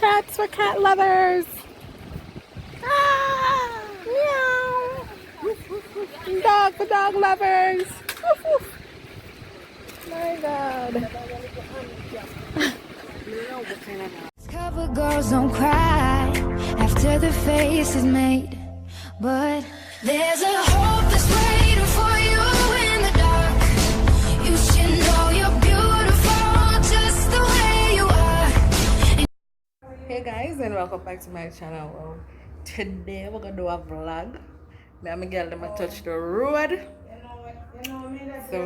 cats for cat lovers. Ah, meow. Dog for dog lovers. Woof, woof. My God. Cover girls don't cry after the face is made, but there's a hope that's waiting for you in the dark. You should know you're beautiful just the way you are. Hey guys, and welcome back to my channel. Well, today we're gonna do a vlog. Me and my girl them a touch the road. So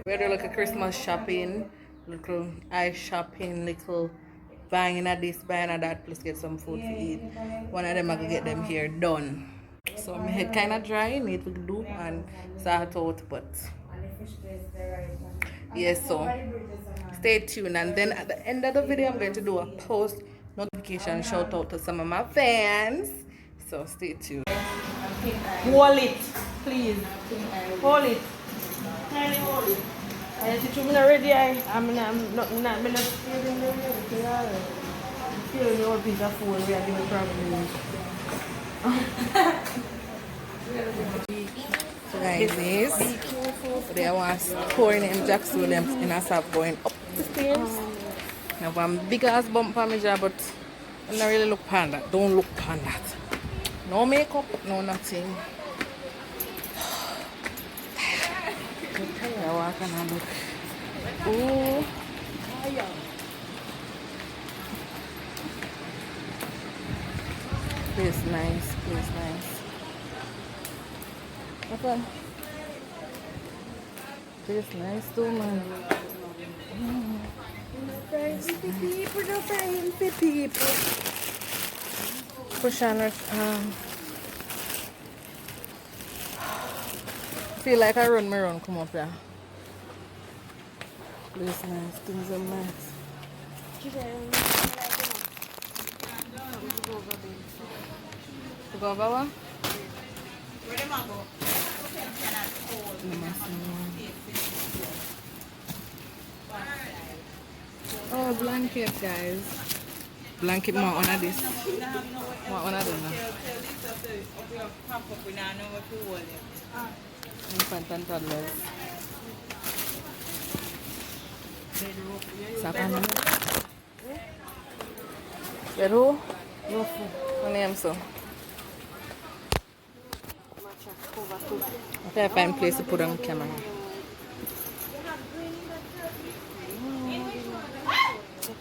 we're doing like a Christmas shopping, little eye shopping, little buying at this, buying at that, plus get some food to eat. One of them I could get them here done. So my head kinda dry, need to do and start out, but yes, so stay tuned, and then at the end of the video I'm going to do a post notification shout out to some of my fans. So stay tuned. Hold it, please. Hold it. Kindly hold it. I teach you already. I'm not feeling the feeling the old piece of phone we are giving problems. So guys, this they want pouring in Jack's with them in a stop going up the stairs. Now one big ass bump on my job, but I don't really look on that. Don't look on that. No makeup, no nothing. I'm walking and look. Ooh. Place nice, place nice. Okay. Place nice too, man. Fancy people, the fancy people. Push on feel like I run my run come up here. Place nice, things are nice. To go over what? Where them go? Oh, blanket, guys. Blanket more on this. More on this now. Infant and toddlers. Sakana. Bed who? What name so? Okay, I find place to put on camera.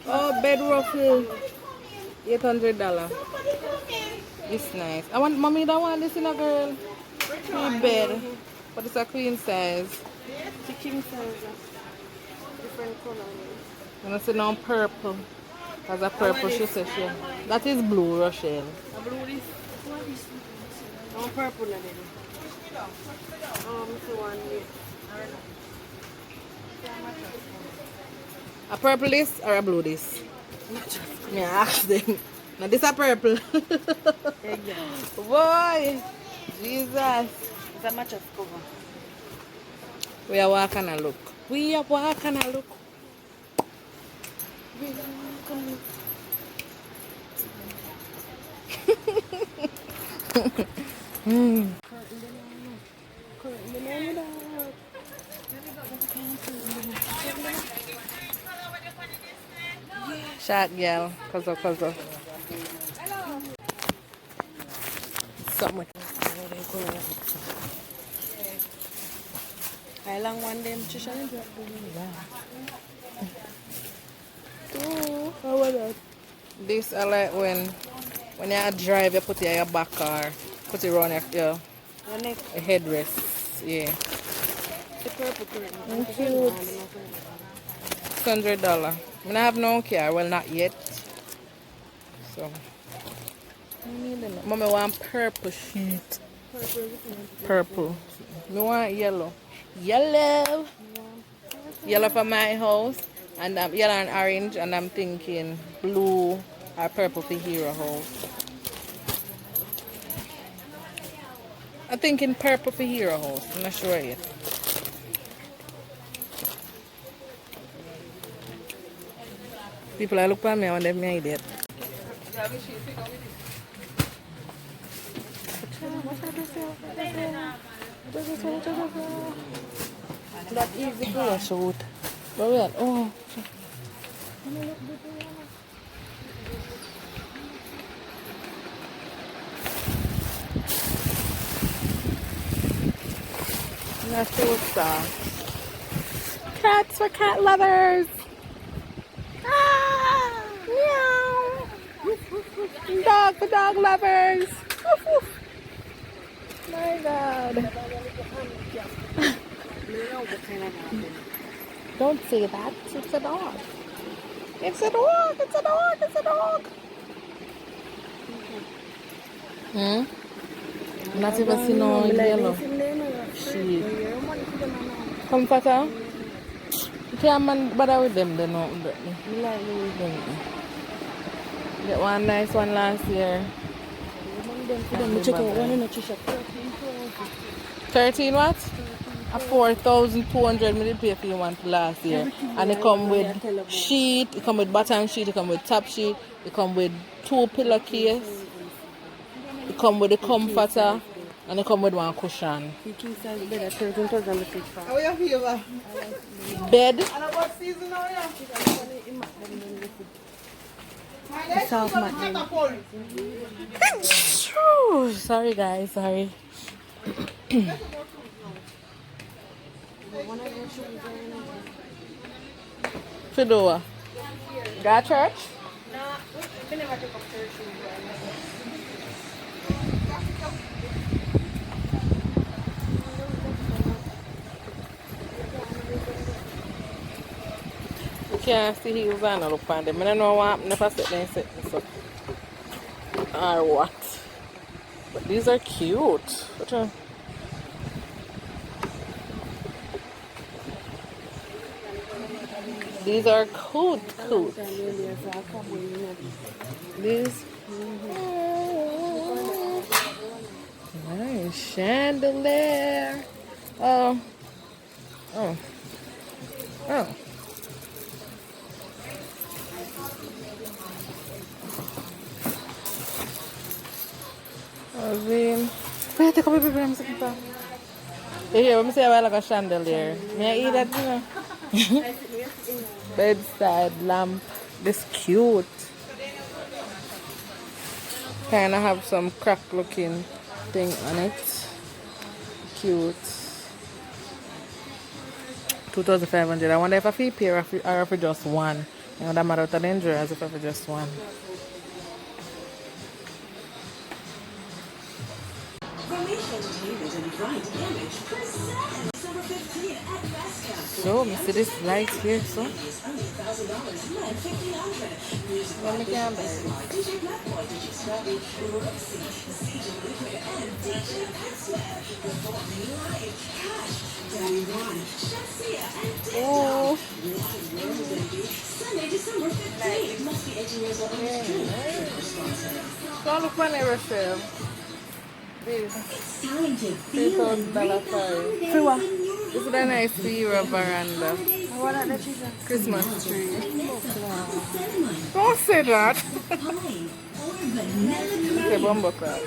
Oh, bed ruffle. $800. It's nice. I want mommy that one this in a girl. Free bed. But it's a queen size. The king size. Different color. And I see now purple. That's a purple she says she. That is blue, Rochelle. A blue this? What is this? No purple na din. Oh, Mr. One. A purple this or a blue this? Me ask them. Now this a purple. Boy, Jesus. It's a mattress cover. We are walking and look. We are walking and look. Shot girl, cause somewhere. I long one them Trisha and drop Oh, how about that? This I like when you drive, you put it in your back or put it around your neck. headrest. Yeah. The purple curtain. Cute. $100. I have no car. Well, not yet. So, Mommy want purple sheet. Purple. Me want yellow. Yellow. Yellow for my house. And yellow and orange. And I'm thinking blue or purple for Hero house. I'm thinking purple for Hero house. I'm not sure yet. People I look at me and they're my idiot. That easy for a shoot. But we had, oh. That's so soft. Cats for cat lovers. Ah, meow. Dog for dog lovers. Woof, woof. My God. Don't say that. It's a dog. It's a dog. It's a dog. It's a dog. Hmm? Not even see no yellow. Shit. Comforter? You can't man bother with them, they know. You like them. Get one nice one last year. Check out one in the shop. 13 what? A 4,200 me did pay for you one for last year. And it come with sheet, it come with bottom sheet, it come with top sheet, it come with 2 pillowcase, it come with a comforter, and it come with one cushion. The king size bed at 13,000 How are you feeling? Bed? And what season are you? South Martin. Sorry guys, sorry. Fedora. Got church? No, we never took up church. You can't see heels on look on them. I don't know what happened if I sit there and set this up. Or what. But these are cute. What a... These are cute. These. Nice chandelier. Oh. Oh. Oh. Espérate, come here, I'm looking for. Here, let me see how I like a chandelier. May I eat that, you know? Bedside lamp. This cute. Kind of have some crack looking thing on it. Cute. 2,500. I wonder if I feel pay or if it's just one. You know, that matter of danger as if it's just one. So, me see this light here, so. Let me get back. Oh. Don't look funny, Rochelle. This $3,000 for For what? this is a nice Sierra veranda. What are the children? Christmas tree. Don't say that. It's a bumbo crab.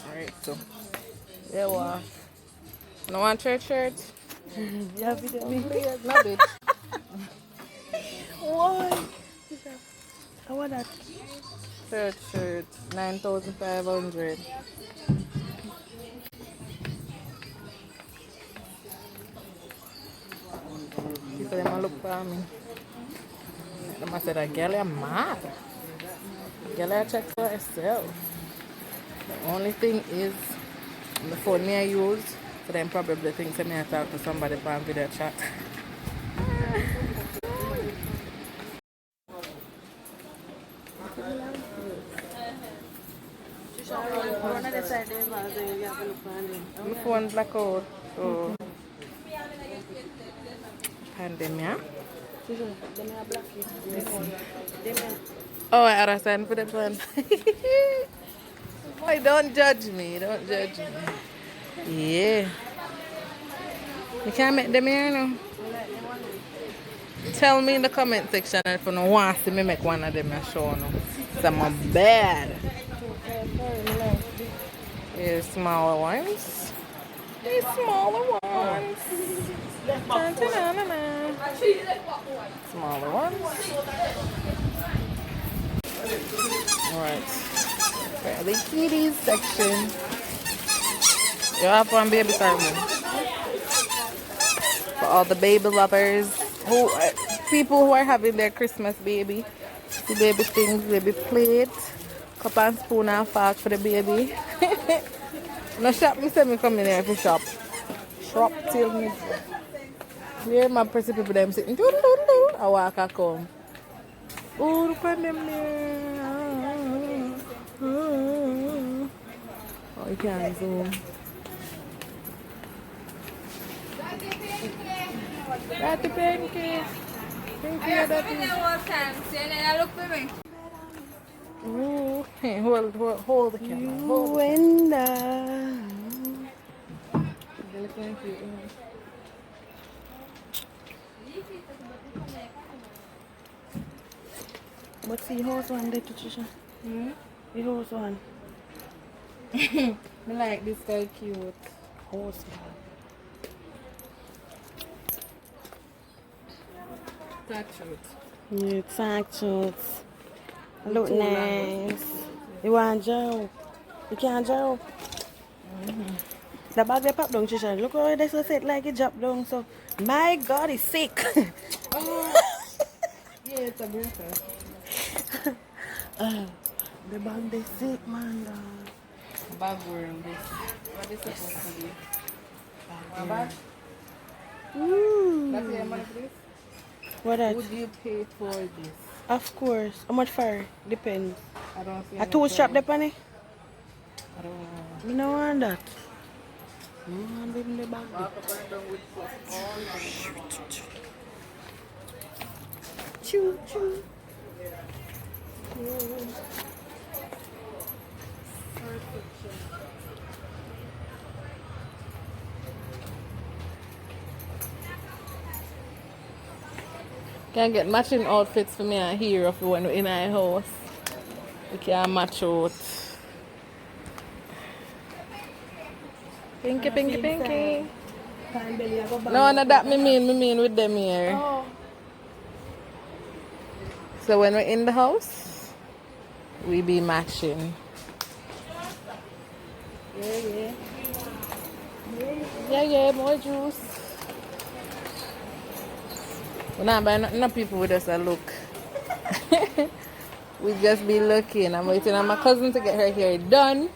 Alright, so there we are. No one church shirt? Yeah, video me. No, bitch. Why? I want that. Church shirt, 9,500. People them a look for me. Them a say that girl is mad. Girl I check for herself. The only thing is the phone me I use, so them probably think that me I talk to somebody on video chat. One of the side you have a look on them. My phone black out, so pandemia. Oh, I understand for the one. Boy, don't judge me. Don't judge me. Yeah. You can't make them here now. Tell me in the comment section if you don't want to see me make one of them and show you. Some are bad. Yeah, smaller ones. These smaller ones. Dun-dun-dun-dun-dun. Smaller ones. Alright. For the kitties section. You have one baby carving. For all the baby lovers, people who are having their Christmas baby. The baby things, baby plate, cup and spoon and fork for the baby. No shop, me say me come in here for shop. Shop till me. Here my pretty people them sitting. I walk I come. Oh, look at them there. Oh, you can't zoom. Ratty Pinky. Pinky, Look for me. Ooh, hey, hold the camera. Hold the camera. What's the horse one there, Patricia? The horse one. I like this guy cute. Horse one. That cute. Yeah, thank you. Look nice. You want Joe? You can't Joe? The bag they pop down, Trisha. Look how they so set like it drop down. So, my God, he's sick. Yeah, it's a breakfast. The bag they sick, man. Bag wearing this. What is it supposed to be? A bag? That's the amount of this? What that? Would you pay for this? Of course. How much for? Depends. I don't see A two strap there, Penny? I don't know. Me no want that. Me want them the bag. Walk up and down with all Choo choo. Can get matching outfits for me and here if when we're in our house. We can match out. Pinky, pinky, pinky. No, no, that me mean with them here. Oh. So when we're in the house, we be matching. Yeah, more juice. We're not buying no people with us a look. We just be looking. I'm waiting on my cousin to get her hair done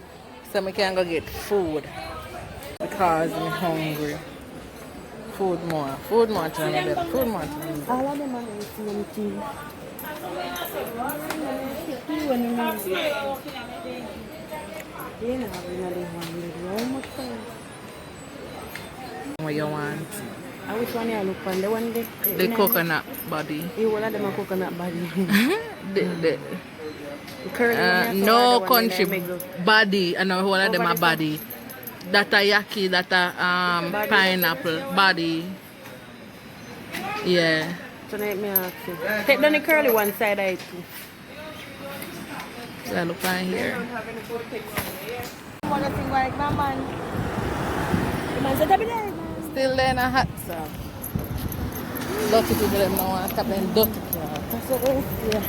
so we can go get food. Because I'm hungry. Food more to another. Food more to another. All of them are CMT. What you want? I wish one you look on the one day. The coconut body. You one of them a coconut body. the Curly one, no the one country in the middle. body. I know one of them a body. That a yaki, that a pineapple body. Yeah. So let me ask you. Take down the curly one side I too. So look on here. Wanna sing like my man? The man said, "Happy day." Still there in a hot sauce. Dirty people them now want to stop them dirty clothes. That's what it is. Yeah.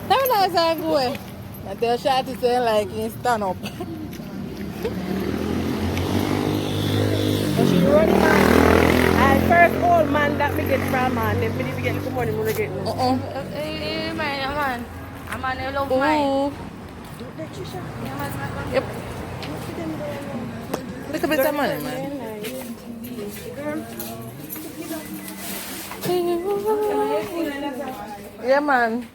That one is a good. I tell Shorty say like he stand up. But she run man. I first old man that me get from man. Then me need to get little money when I get no. Man. I'm on a love mine. Yep. Little bit of money, man. Yeah, man.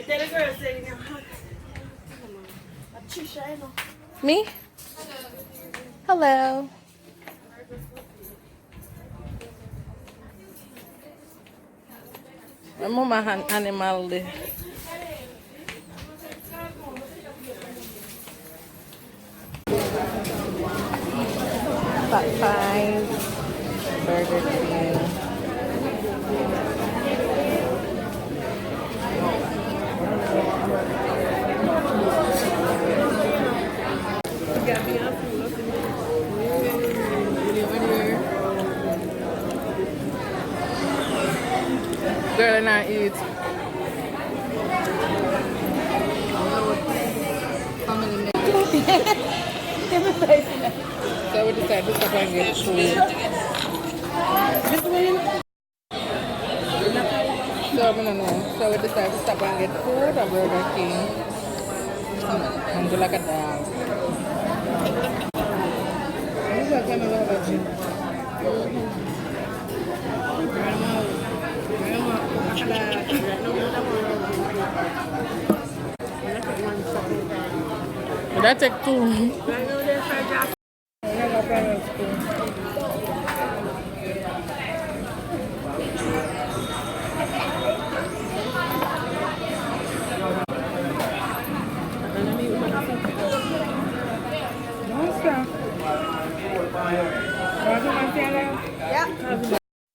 Tell the girl saying you're hot. Me? Hello. My mama had animal there. Popeyes, Burger King. Girl and I eat. So we decided to stop and get food. So I don't know. So we decided to stop and get food at Burger King. And do like a dog. This is a kind of love you. Would that take two?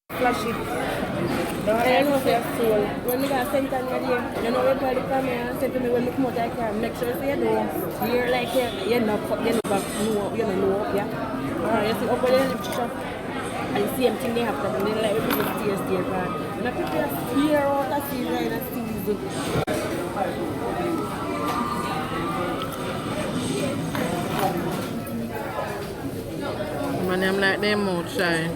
Flash it. I know your soul. When we got sent on your you know when somebody come here and say to me when we come out I can make sure say you don't hear like you know yeah. You see up there in the shop and the same thing they have problem. They like we put the stairs there and I prepare fear out of season and a season. Man, I'm like them outside.